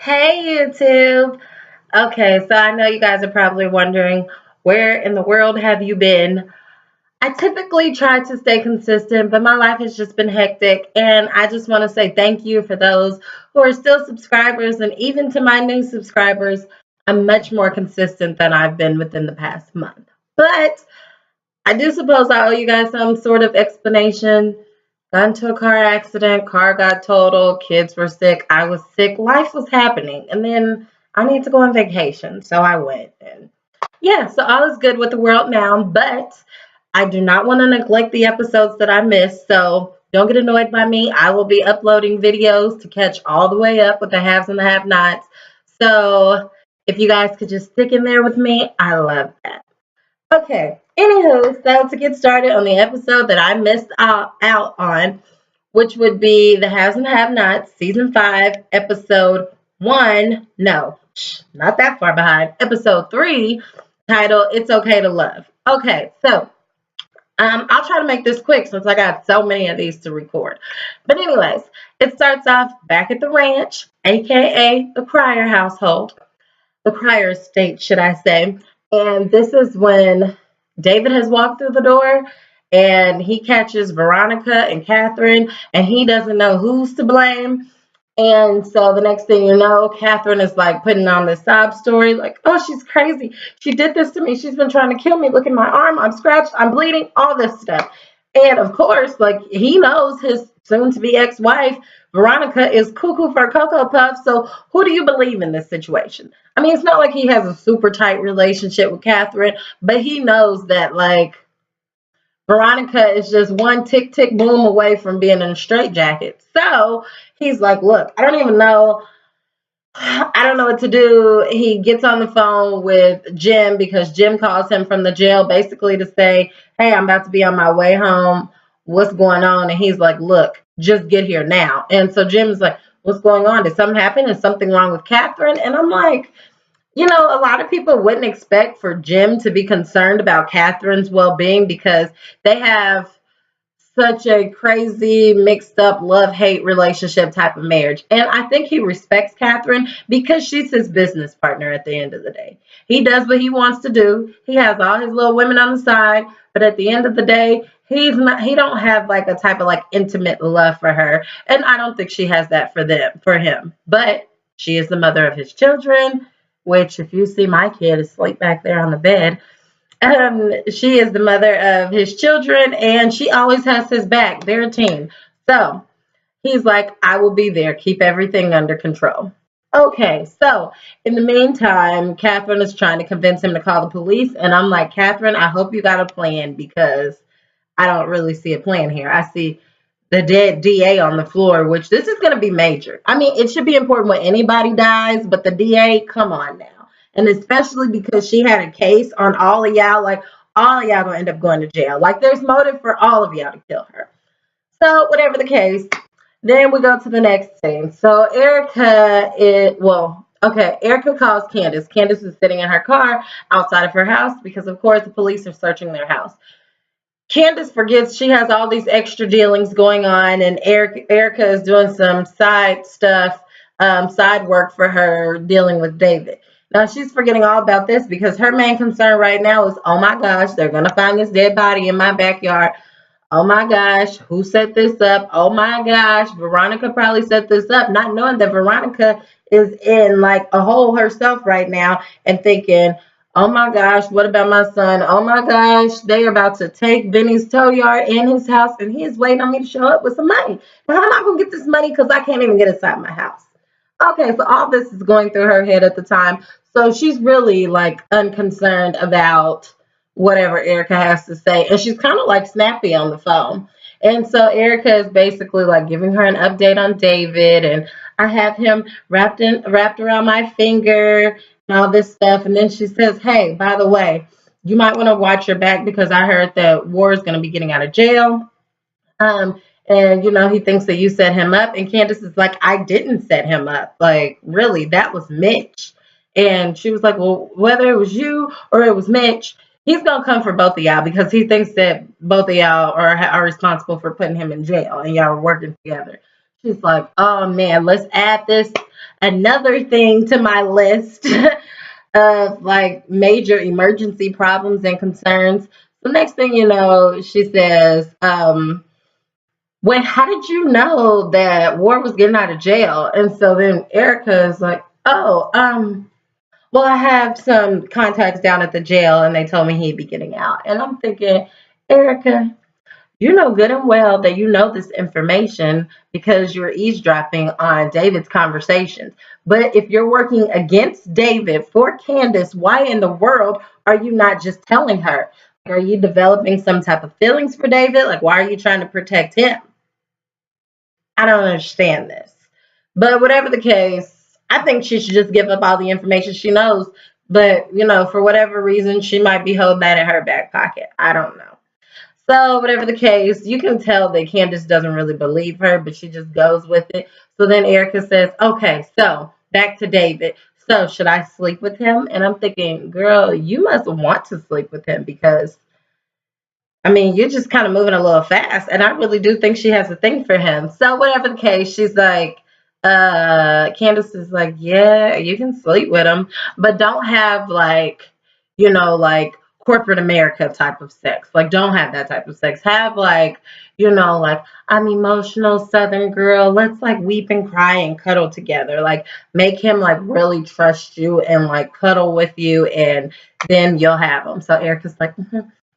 Hey YouTube. Okay, so I know you guys are probably wondering where in the world have you been? I typically try to stay consistent, but my life has just been hectic, and I just want to say thank you for those who are still subscribers, and even to my new subscribers, I'm much more consistent than I've been within the past month. But I do suppose I owe you guys some sort of explanation. Got into a car accident, car got totaled, kids were sick, I was sick, life was happening, and then I need to go on vacation, so I went. And yeah, so all is good with the world now, but I do not want to neglect the episodes that I missed, so don't get annoyed by me. I will be uploading videos to catch all the way up with the haves and the have-nots. So if you guys could just stick in there with me, I love that. Okay, anywho, so to get started on the episode that I missed out on, which would be the Haves and Have Nots, Season 5, Episode 1. No, not that far behind. Episode 3, titled It's Okay to Love. Okay, so I'll try to make this quick since I got so many of these to record. But anyways, it starts off back at the ranch, aka the Crier household, the Crier estate, should I say. And this is when David has walked through the door and he catches Veronica and Katherine, and he doesn't know who's to blame. And so the next thing you know, Katherine is like putting on this sob story, like, oh, she's crazy. She did this to me. She's been trying to kill me. Look at my arm. I'm scratched. I'm bleeding. All this stuff. And of course, like he knows his soon to be ex wife, Veronica, is cuckoo for Cocoa Puff. So who do you believe in this situation? I mean, it's not like he has a super tight relationship with Katherine, but he knows that, like, Veronica is just one tick tick boom away from being in a straitjacket. So he's like, look, I don't know what to do. He gets on the phone with Jim because Jim calls him from the jail basically to say, hey, I'm about to be on my way home. What's going on? And he's like, look, just get here now. And so Jim's like, what's going on? Did something happen? Is something wrong with Katherine? And I'm like, a lot of people wouldn't expect for Jim to be concerned about Katherine's well being because they have such a crazy, mixed up love hate relationship type of marriage. And I think he respects Katherine because she's his business partner at the end of the day. He does what he wants to do. He has all his little women on the side, but at the end of the day, he don't have like a type of like intimate love for her. And I don't think she has that for him. But she is the mother of his children, which if you see my kid asleep back there on the bed, she is the mother of his children, and she always has his back. They're a team. So he's like, I will be there. Keep everything under control. Okay, so in the meantime, Katherine is trying to convince him to call the police. And I'm like, Katherine, I hope you got a plan because I don't really see a plan here. I see the dead DA on the floor, which this is going to be major. I mean, it should be important when anybody dies, but the DA, come on now. And especially because she had a case on all of y'all, like all of y'all gonna end up going to jail. Like there's motive for all of y'all to kill her. So whatever the case, then we go to the next scene. So Erica calls Candace. Candace is sitting in her car outside of her house because of course the police are searching their house. Candace forgets she has all these extra dealings going on, and Erica is doing some side stuff, side work for her dealing with David. Now she's forgetting all about this because her main concern right now is, oh my gosh, they're gonna find this dead body in my backyard. Oh my gosh, who set this up? Oh my gosh, Veronica probably set this up, not knowing that Veronica is in like a hole herself right now and thinking, oh my gosh, what about my son? Oh my gosh, they are about to take Benny's tow yard in his house and he is waiting on me to show up with some money. But how am I going to get this money because I can't even get inside my house? Okay, so all this is going through her head at the time. So she's really like unconcerned about whatever Erica has to say. And she's kind of like snappy on the phone. And so Erica is basically like giving her an update on David, and I have him wrapped around my finger and all this stuff. And then she says, hey, by the way, you might want to watch your back because I heard that War is going to be getting out of jail. And he thinks that you set him up. And Candace is like, I didn't set him up. Like, really, that was Mitch. And she was like, well, whether it was you or it was Mitch, he's going to come for both of y'all because he thinks that both of y'all are responsible for putting him in jail and y'all are working together. She's like, oh man, let's add this another thing to my list of like major emergency problems and concerns. So next thing you know, she says, when how did you know that Ward was getting out of jail? And so then Erica is like, oh, well, I have some contacts down at the jail and they told me he'd be getting out. And I'm thinking, Erica, you know good and well that you know this information because you're eavesdropping on David's conversations. But if you're working against David for Candace, why in the world are you not just telling her? Are you developing some type of feelings for David? Like, why are you trying to protect him? I don't understand this. But whatever the case, I think she should just give up all the information she knows. But, for whatever reason, she might be holding that in her back pocket. I don't know. So, whatever the case, you can tell that Candace doesn't really believe her, but she just goes with it. So then Erica says, okay, so back to David. So, should I sleep with him? And I'm thinking, girl, you must want to sleep with him because I mean, you're just kind of moving a little fast, and I really do think she has a thing for him. So whatever the case, she's like, Candace is like, yeah, you can sleep with him, but don't have like, like corporate America type of sex. Like, don't have that type of sex. Have like, like I'm emotional Southern girl. Let's like weep and cry and cuddle together. Like, make him like really trust you and like cuddle with you, and then you'll have him. So Erica's like,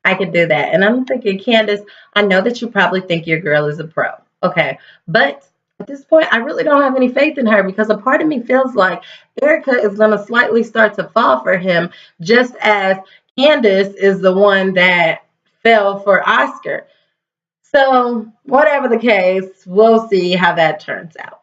I could do that. And I'm thinking, Candace, I know that you probably think your girl is a pro. Okay. But at this point, I really don't have any faith in her because a part of me feels like Erica is going to slightly start to fall for him, just as Candace is the one that fell for Oscar. So, whatever the case, we'll see how that turns out.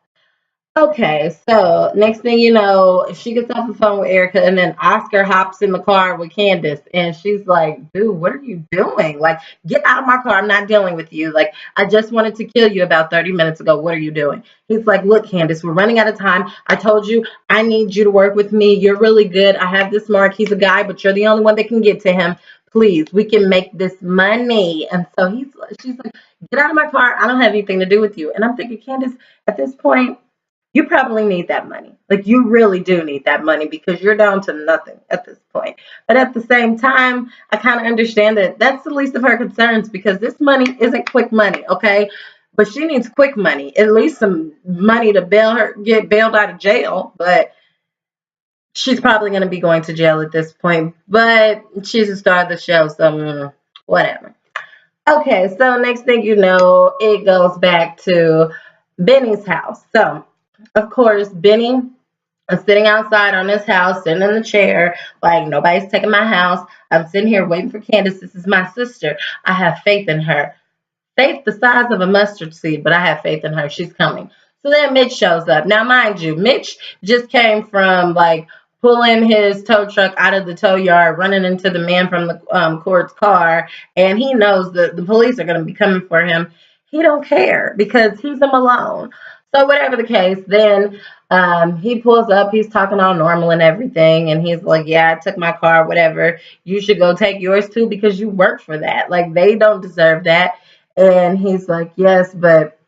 Okay, so next thing you know, she gets off the phone with Erica, and then Oscar hops in the car with Candace, and she's like, "Dude, what are you doing? Like, get out of my car! I'm not dealing with you. Like, I just wanted to kill you about 30 minutes ago. What are you doing?" He's like, "Look, Candace, we're running out of time. I told you I need you to work with me. You're really good. I have this Mark. He's a guy, but you're the only one that can get to him. Please, we can make this money." And so she's like, "Get out of my car. I don't have anything to do with you." And I'm thinking, Candace, at this point you probably need that money. Like you really do need that money because you're down to nothing at this point. But at the same time, I kind of understand that that's the least of her concerns because this money isn't quick money, okay? But she needs quick money, at least some money to get bailed out of jail. But she's probably going to be going to jail at this point. But she's the star of the show, so whatever. Okay, so next thing you know, it goes back to Benny's house. So, of course, Benny is sitting outside on his house, sitting in the chair, like nobody's taking my house. I'm sitting here waiting for Candace. This is my sister. I have faith in her. Faith the size of a mustard seed, but I have faith in her. She's coming. So then Mitch shows up. Now, mind you, Mitch just came from like pulling his tow truck out of the tow yard, running into the man from the court's car, and he knows that the police are going to be coming for him. He don't care because he's a Malone. So whatever the case, then he pulls up. He's talking all normal and everything, and he's like, "Yeah, I took my car, whatever. You should go take yours too because you work for that. Like they don't deserve that." And he's like, yes, but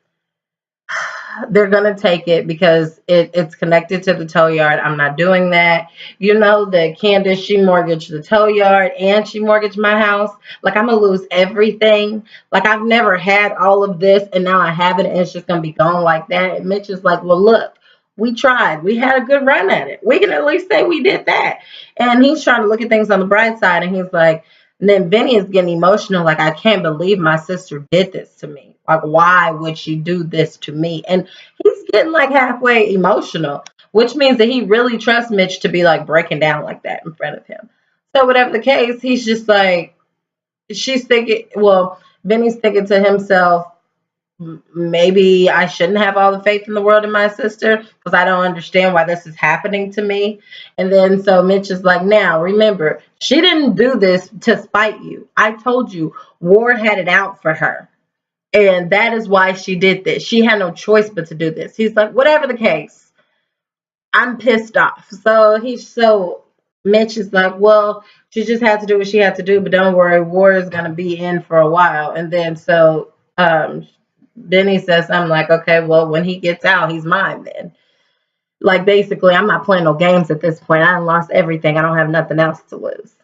they're going to take it because it's connected to the tow yard. I'm not doing that. You know that Candace, she mortgaged the tow yard and she mortgaged my house. Like, I'm going to lose everything. Like, I've never had all of this, and now I have it, and it's just going to be gone like that. And Mitch is like, well, look, we tried. We had a good run at it. We can at least say we did that. And he's trying to look at things on the bright side, and he's like, and then Benny is getting emotional, like, I can't believe my sister did this to me. Like, why would she do this to me? And he's getting like halfway emotional, which means that he really trusts Mitch to be like breaking down like that in front of him. So, whatever the case, he's just like, she's thinking, well, Benny's thinking to himself, maybe I shouldn't have all the faith in the world in my sister because I don't understand why this is happening to me. And then so Mitch is like, now remember, she didn't do this to spite you. I told you Ward had it out for her. And that is why she did this. She had no choice but to do this. He's like, whatever the case, I'm pissed off. So Mitch is like, well, she just had to do what she had to do, but don't worry, Ward is gonna be in for a while. And then so Benny says, I'm like, okay, well, when he gets out, he's mine then. Like basically, I'm not playing no games at this point. I done lost everything. I don't have nothing else to lose.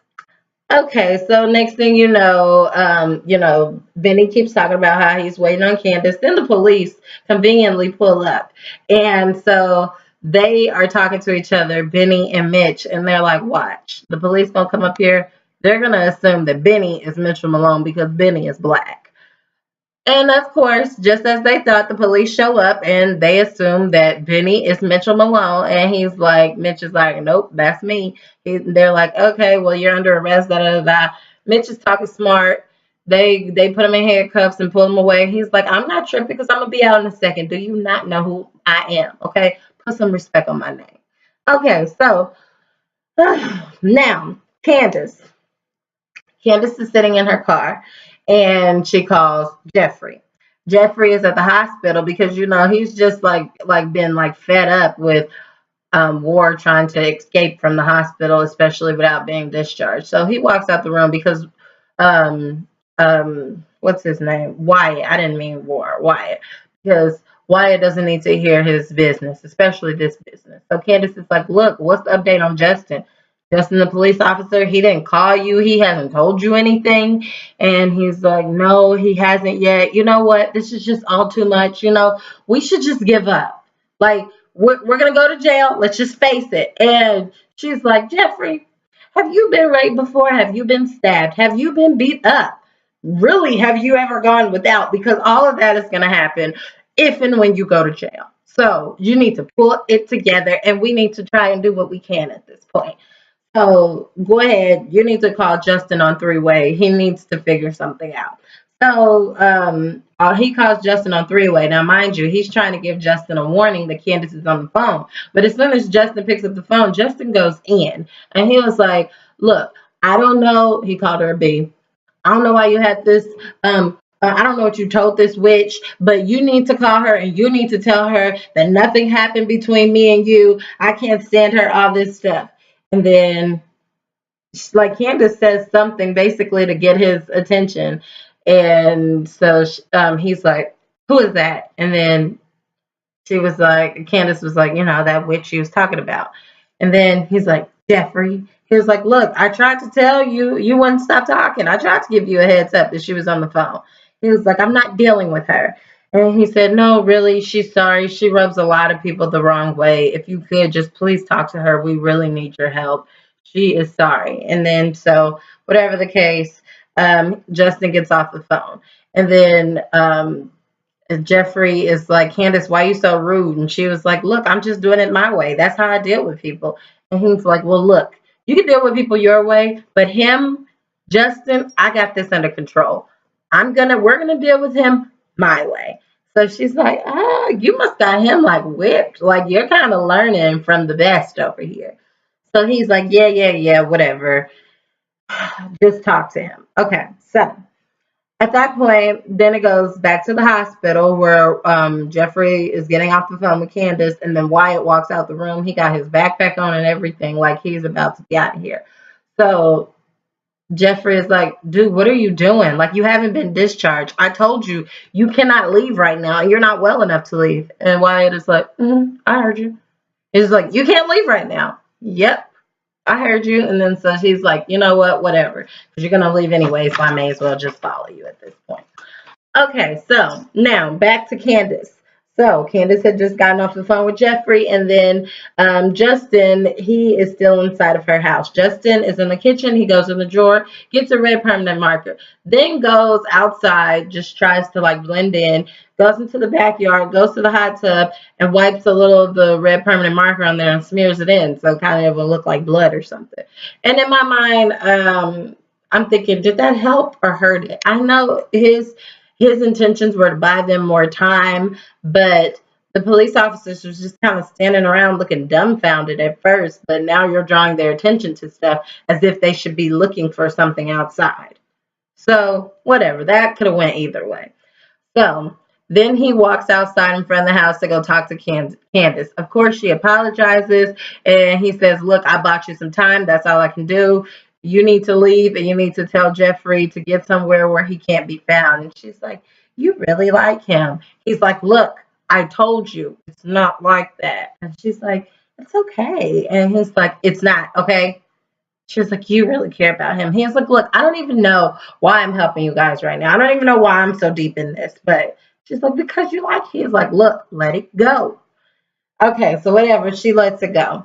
Okay, so next thing you know, Benny keeps talking about how he's waiting on Candace. Then the police conveniently pull up. And so they are talking to each other, Benny and Mitch, and they're like, watch, the police gonna come up here. They're gonna assume that Benny is Mitchell Malone because Benny is black. And of course, just as they thought, the police show up and they assume that Benny is Mitchell Malone. And Mitch is like, nope, that's me. They're like, okay, well, you're under arrest, da da da da. Mitch is talking smart. They put him in handcuffs and pull him away. He's like, I'm not tripping because I'm gonna be out in a second. Do you not know who I am? Okay, put some respect on my name. Okay, so now Candace. Candace is sitting in her car and she calls Jeffrey. Jeffrey is at the hospital because he's just like been like fed up with War trying to escape from the hospital, especially without being discharged. So he walks out the room because what's his name? Wyatt. I didn't mean War. Wyatt. Because Wyatt doesn't need to hear his business, especially this business. So Candace is like, look, what's the update on Justin? Justin, the police officer, he didn't call you. He hasn't told you anything. And he's like, no, he hasn't yet. You know what? This is just all too much. We should just give up. Like, we're going to go to jail. Let's just face it. And she's like, Jeffrey, have you been raped before? Have you been stabbed? Have you been beat up? Really, have you ever gone without? Because all of that is going to happen if and when you go to jail. So you need to pull it together and we need to try and do what we can at this point. So go ahead. You need to call Justin on three-way. He needs to figure something out. So he calls Justin on three-way. Now, mind you, he's trying to give Justin a warning that Candace is on the phone. But as soon as Justin picks up the phone, Justin goes in. And he was like, look, I don't know. He called her a B. I don't know why you had this. I don't know what you told this witch, but you need to call her and you need to tell her that nothing happened between me and you. I can't stand her, all this stuff. And then, like, Candace says something basically to get his attention. And so he's like, who is that? And then Candace was like, that witch she was talking about. And then he's like, Jeffrey. He was like, look, I tried to tell you, you wouldn't stop talking. I tried to give you a heads up that she was on the phone. He was like, I'm not dealing with her. And he said, no, really, she's sorry. She rubs a lot of people the wrong way. If you could just please talk to her. We really need your help. She is sorry. And then, so whatever the case, Justin gets off the phone. And then Jeffrey is like, Candace, why are you so rude? And she was like, look, I'm just doing it my way. That's how I deal with people. And he's like, well, look, you can deal with people your way, but him, Justin, I got this under control. We're gonna deal with him my way. So she's like, you must got him like whipped. Like you're kind of learning from the best over here. So he's like, yeah, whatever. Just talk to him. Okay, so at that point, then it goes back to the hospital where Jeffrey is getting off the phone with Candace, and then Wyatt walks out the room. He got his backpack on and everything, like he's about to be out of here. So Jeffrey is like, dude, what are you doing? Like, you haven't been discharged. I told you, you cannot leave right now. You're not well enough to leave. And Wyatt is like, I heard you. He's like, you can't leave right now. Yep. I heard you. And then so she's like, you know what, whatever. Because you're going to leave anyway, so I may as well just follow you at this point. Okay, so now back to Candace. So Candace had just gotten off the phone with Jeffrey, and then Justin, he is still inside of her house. Justin is in the kitchen. He goes in the drawer, gets a red permanent marker, then goes outside, just tries to like blend in, goes into the backyard, goes to the hot tub, and wipes a little of the red permanent marker on there and smears it in, so kind of it will look like blood or something. And in my mind, I'm thinking, did that help or hurt it? I know his intentions were to buy them more time, but the police officers was just kind of standing around looking dumbfounded at first, but now you're drawing their attention to stuff as if they should be looking for something outside. So whatever, that could have went either way. So then he walks outside in front of the house to go talk to Candace. Of course, she apologizes, and he says, look, I bought you some time. That's all I can do. You need to leave, and you need to tell Jeffrey to get somewhere where he can't be found. And she's like, you really like him. He's like, look, I told you, it's not like that. And she's like, it's okay. And he's like, it's not, okay? She was like, you really care about him. He was like, look, I don't even know why I'm helping you guys right now. I don't even know why I'm so deep in this. But she's like, because you like, he's like, look, let it go. Okay, so whatever, she lets it go.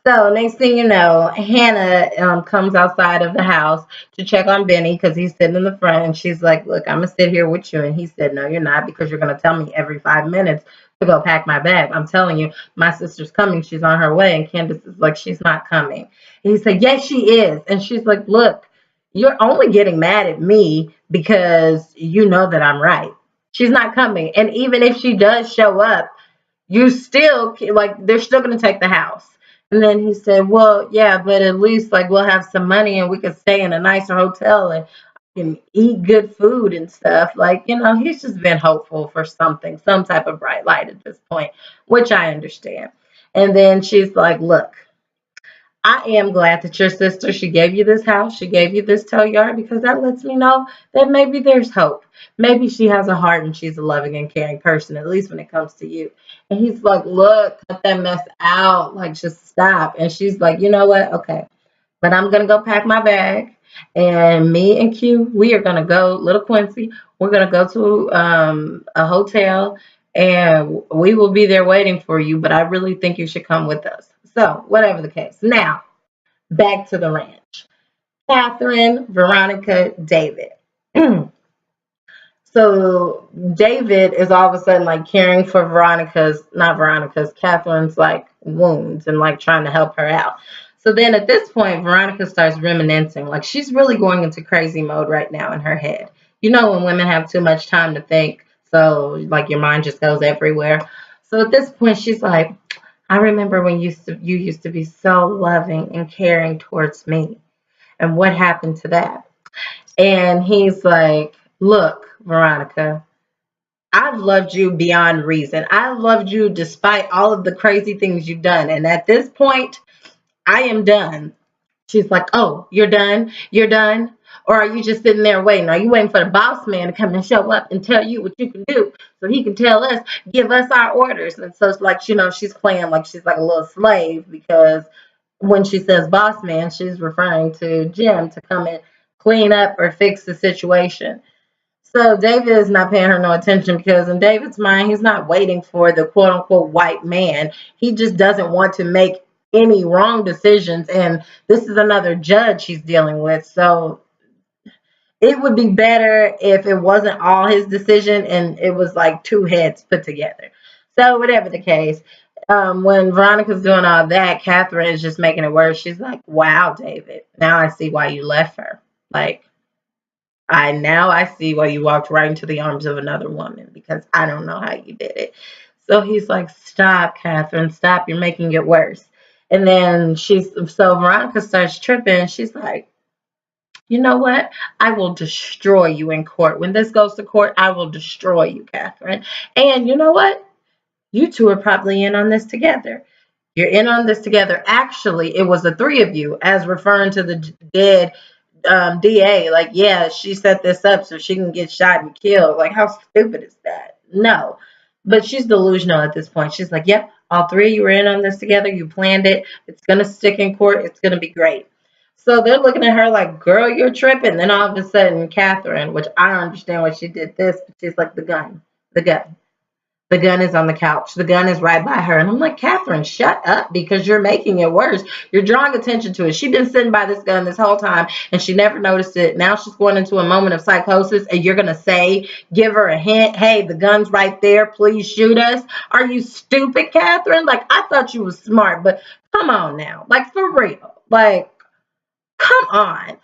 So next thing you know, Hannah comes outside of the house to check on Benny because he's sitting in the front, and she's like, "Look, I'm gonna sit here with you." And he said, "No, you're not, because you're gonna tell me every 5 minutes to go pack my bag. I'm telling you, my sister's coming. She's on her way." And Candace is like, "She's not coming." And he said, "Yes, she is." And she's like, "Look, you're only getting mad at me because you know that I'm right. She's not coming. And even if she does show up, you still like they're still going to take the house." And then he said, "Well, yeah, but at least like we'll have some money and we could stay in a nicer hotel and eat good food and stuff." Like, he's just been hopeful for something, some type of bright light at this point, which I understand. And then she's like, "Look, I am glad that your sister, she gave you this house, she gave you this tow yard, because that lets me know that maybe there's hope. Maybe she has a heart and she's a loving and caring person, at least when it comes to you." And he's like, "Look, cut that mess out. Like, just stop." And she's like, "You know what? Okay, but I'm going to go pack my bag. And me and Q, we are going to go, little Quincy, we're going to go to a hotel and we will be there waiting for you. But I really think you should come with us." So, whatever the case. Now, back to the ranch. Katherine, Veronica, David. So David is all of a sudden like caring for not Veronica's, Catherine's like wounds and like trying to help her out. So then at this point, Veronica starts reminiscing. Like, she's really going into crazy mode right now in her head. You know, when women have too much time to think, so like your mind just goes everywhere. So at this point, she's like, "I remember when you used to be so loving and caring towards me. And what happened to that?" And he's like, "Look, Veronica, I've loved you beyond reason. I've loved you despite all of the crazy things you've done. And at this point, I am done." She's like, "Oh, you're done? You're done? Or are you just sitting there waiting? Are you waiting for the boss man to come and show up and tell you what you can do so he can tell us, give us our orders?" And so it's like, she's playing like she's like a little slave, because when she says boss man, she's referring to Jim to come and clean up or fix the situation. So David is not paying her no attention, because in David's mind, he's not waiting for the quote unquote white man. He just doesn't want to make any wrong decisions. And this is another judge he's dealing with. So it would be better if it wasn't all his decision and it was like two heads put together. So whatever the case, when Veronica's doing all that, Katherine is just making it worse. She's like, "Wow, David, now I see why you left her. Like, I see why you walked right into the arms of another woman, because I don't know how you did it." So he's like, "Stop, Katherine, stop. You're making it worse." And then so Veronica starts tripping. She's like, "You know what? I will destroy you in court. When this goes to court, I will destroy you, Katherine. And you know what? You two are probably in on this together. You're in on this together. Actually, it was the three of you," as referring to the dead DA. Like, "Yeah, she set this up so she can get shot and killed." Like, how stupid is that? No. But she's delusional at this point. She's like, "Yep, all three of you were in on this together. You planned it. It's going to stick in court. It's going to be great." So they're looking at her like, "Girl, you're tripping." Then all of a sudden, Katherine, which I don't understand why she did this, but she's like, the gun. The gun is on the couch. The gun is right by her. And I'm like, "Katherine, shut up, because you're making it worse. You're drawing attention to it. She's been sitting by this gun this whole time and she never noticed it. Now she's going into a moment of psychosis and you're going to give her a hint. Hey, the gun's right there. Please shoot us. Are you stupid, Katherine? Like, I thought you was smart, but come on now. Like, for real. Like, come on."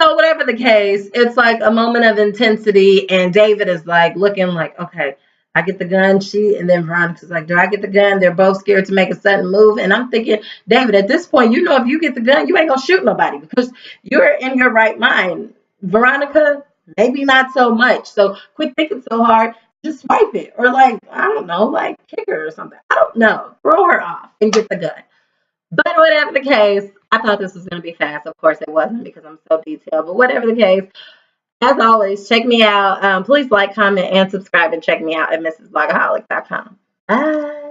So whatever the case, it's like a moment of intensity, and David is like looking like, "Okay, I get the gun." And then Veronica's like, "Do I get the gun?" They're both scared to make a sudden move, and I'm thinking, David, at this point, if you get the gun, you ain't gonna shoot nobody because you're in your right mind. Veronica, maybe not so much. So quit thinking so hard. Just swipe it, or like, I don't know, like kick her or something. I don't know. Throw her off and get the gun. But whatever the case, I thought this was going to be fast. Of course, it wasn't, because I'm so detailed. But whatever the case, as always, check me out. Please like, comment, and subscribe, and check me out at mrsblogaholic.com. Bye.